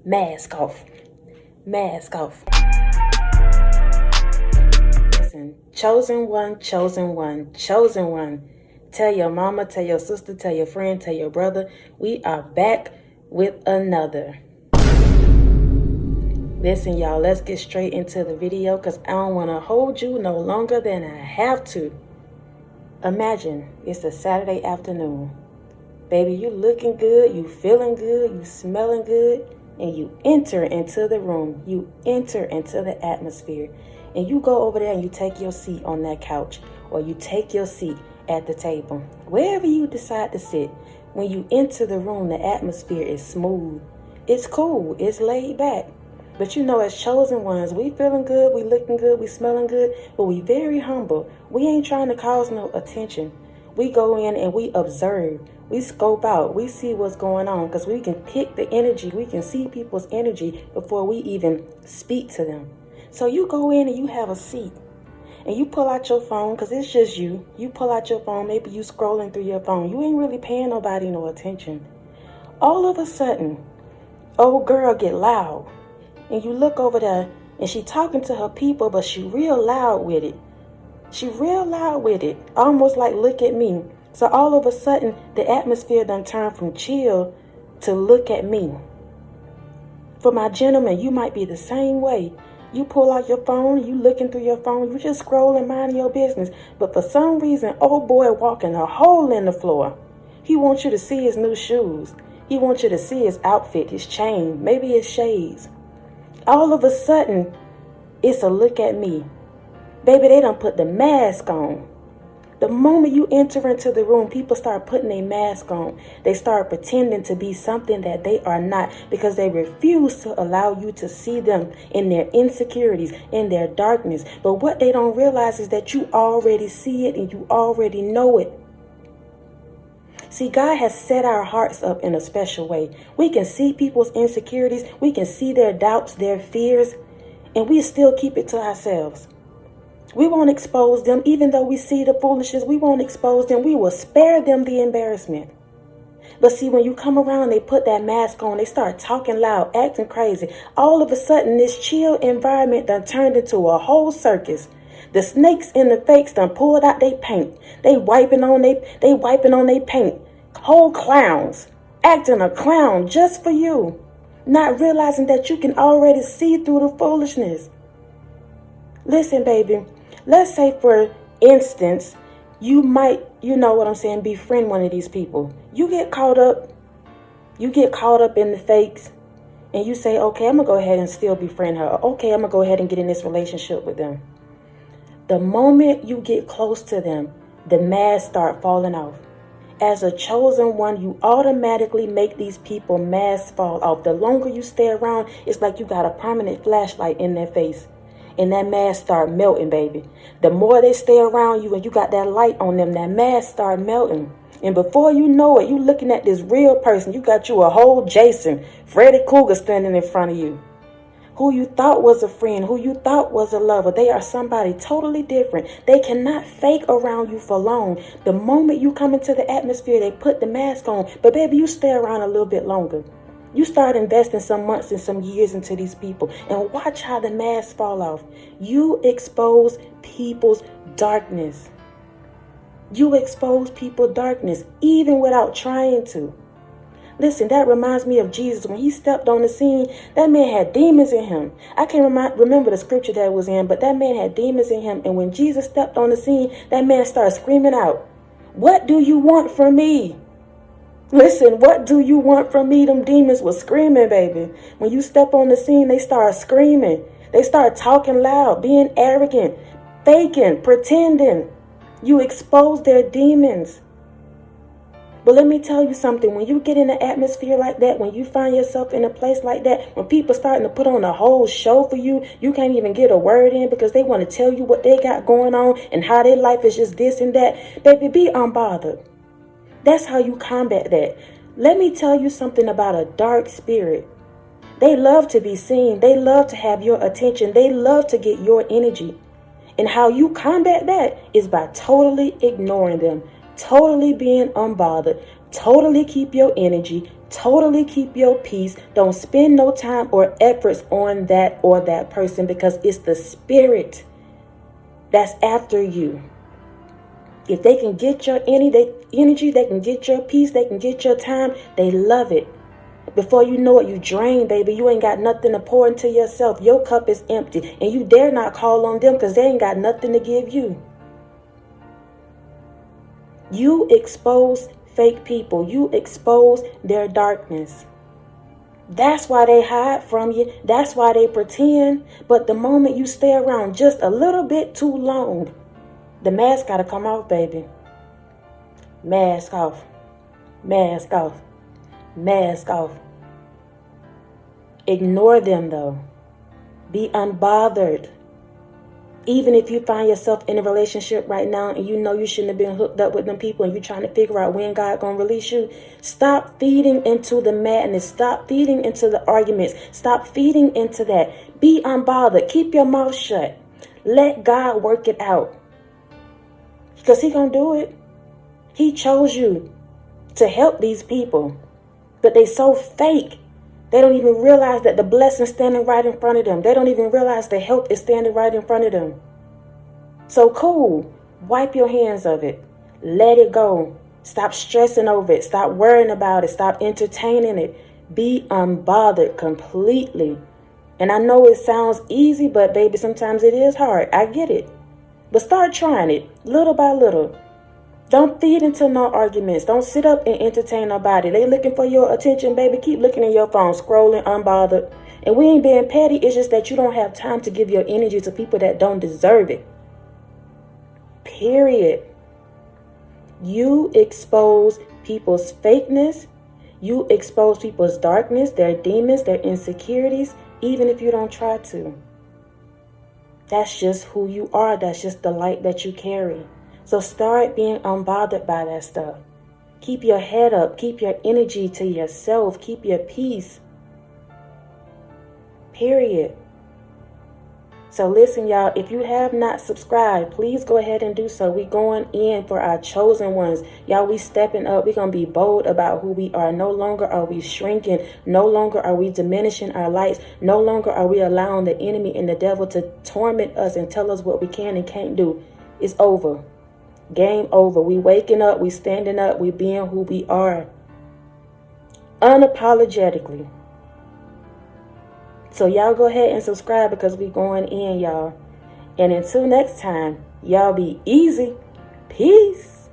Mask off. Mask off. Listen, chosen one, chosen one, chosen one. Tell your mama, tell your sister, tell your friend, tell your brother. We are back with another. Listen, y'all, let's get straight into the video because I don't want to hold you no longer than I have to. Imagine it's a Saturday afternoon. Baby, you looking good, you feeling good, you smelling good, and you enter into the room. You enter into the atmosphere. And you go over there and you take your seat on that couch, or you take your seat at the table. Wherever you decide to sit, when you enter the room, the atmosphere is smooth. It's cool, it's laid back. But you know, as chosen ones, we feeling good, we looking good, we smelling good, but we very humble. We ain't trying to cause no attention. We go in and we observe. We scope out. We see what's going on because we can pick the energy. We can see people's energy before we even speak to them. So you go in and you have a seat and you pull out your phone because it's just you. You pull out your phone. Maybe you scrolling through your phone. You ain't really paying nobody no attention. All of a sudden, old girl get loud and you look over there and she talking to her people, but she real loud with it. She real loud with it, almost like look at me. So all of a sudden, the atmosphere done turned from chill to look at me. For my gentlemen, you might be the same way. You pull out your phone, you looking through your phone, you just scrolling, minding your business. But for some reason, old boy walking a hole in the floor. He wants you to see his new shoes. He wants you to see his outfit, his chain, maybe his shades. All of a sudden, it's a look at me. Baby, they done put the mask on. The moment you enter into the room, people start putting a mask on. They start pretending to be something that they are not because they refuse to allow you to see them in their insecurities, in their darkness. But what they don't realize is that you already see it and you already know it. See, God has set our hearts up in a special way. We can see people's insecurities. We can see their doubts, their fears, and we still keep it to ourselves. We won't expose them, even though we see the foolishness. We won't expose them. We will spare them the embarrassment. But see, when you come around, they put that mask on. They start talking loud, acting crazy. All of a sudden, this chill environment done turned into a whole circus. The snakes and the fakes done pulled out their paint. They wiping on their paint. Whole clowns, acting a clown just for you, not realizing that you can already see through the foolishness. Listen, baby. Let's say, for instance, you might, befriend one of these people. You get caught up in the fakes, and you say, okay, I'm going to go ahead and still befriend her. Okay, I'm going to go ahead and get in this relationship with them. The moment you get close to them, the masks start falling off. As a chosen one, you automatically make these people masks fall off. The longer you stay around, it's like you got a permanent flashlight in their face. And that mask start melting, baby. The more they stay around you and you got that light on them, that mask start melting. And before you know it, you looking at this real person. You got you a whole Jason, Freddy Krueger standing in front of you. Who you thought was a friend, who you thought was a lover. They are somebody totally different. They cannot fake around you for long. The moment you come into the atmosphere, they put the mask on. But baby, you stay around a little bit longer. You start investing some months and some years into these people and watch how the masks fall off. You expose people's darkness. You expose people's darkness even without trying to. Listen, that reminds me of Jesus. When he stepped on the scene, that man had demons in him. I can't remember the scripture that was in, but that man had demons in him. And when Jesus stepped on the scene, that man started screaming out, "What do you want from me?" Listen, what do you want from me? Them demons were screaming, baby. When you step on the scene, they start screaming. They start talking loud, being arrogant, faking, pretending. You expose their demons. But let me tell you something. When you get in an atmosphere like that, when you find yourself in a place like that, when people starting to put on a whole show for you, you can't even get a word in because they want to tell you what they got going on and how their life is just this and that. Baby, be unbothered. That's how you combat that. Let me tell you something about a dark spirit. They love to be seen. They love to have your attention. They love to get your energy. And how you combat that is by totally ignoring them, totally being unbothered, totally keep your energy, Totally keep your peace. Don't spend no time or efforts on that or that person, because it's the spirit that's after you. If they can get your energy, they can get your peace, they can get your time, they love it. Before you know it, you drain, baby. You ain't got nothing to pour into yourself. Your cup is empty. And you dare not call on them because they ain't got nothing to give you. You expose fake people. You expose their darkness. That's why they hide from you. That's why they pretend. But the moment you stay around just a little bit too long, the mask got to come off, baby. Mask off. Mask off. Mask off. Ignore them, though. Be unbothered. Even if you find yourself in a relationship right now and you know you shouldn't have been hooked up with them people and you're trying to figure out when God gonna release you, stop feeding into the madness. Stop feeding into the arguments. Stop feeding into that. Be unbothered. Keep your mouth shut. Let God work it out. Because He gonna do it. He chose you to help these people. But they so fake. They don't even realize that the blessing's standing right in front of them. They don't even realize the help is standing right in front of them. So cool. Wipe your hands of it. Let it go. Stop stressing over it. Stop worrying about it. Stop entertaining it. Be unbothered completely. And I know it sounds easy, but baby, sometimes it is hard. I get it. But start trying it little by little. Don't feed into no arguments. Don't sit up and entertain nobody. They looking for your attention, baby. Keep looking at your phone, scrolling, unbothered. And we ain't being petty. It's just that you don't have time to give your energy to people that don't deserve it. Period. You expose people's fakeness. You expose people's darkness, their demons, their insecurities, even if you don't try to. That's just who you are. That's just the light that you carry. So start being unbothered by that stuff. Keep your head up. Keep your energy to yourself. Keep your peace. Period. So listen, y'all, if you have not subscribed, please go ahead and do so. We going in for our chosen ones. Y'all, we stepping up. We're going to be bold about who we are. No longer are we shrinking. No longer are we diminishing our lights. No longer are we allowing the enemy and the devil to torment us and tell us what we can and can't do. It's over. Game over. We waking up. We standing up. We being who we are. Unapologetically. So y'all go ahead and subscribe because we going in, y'all. And until next time, y'all be easy. Peace.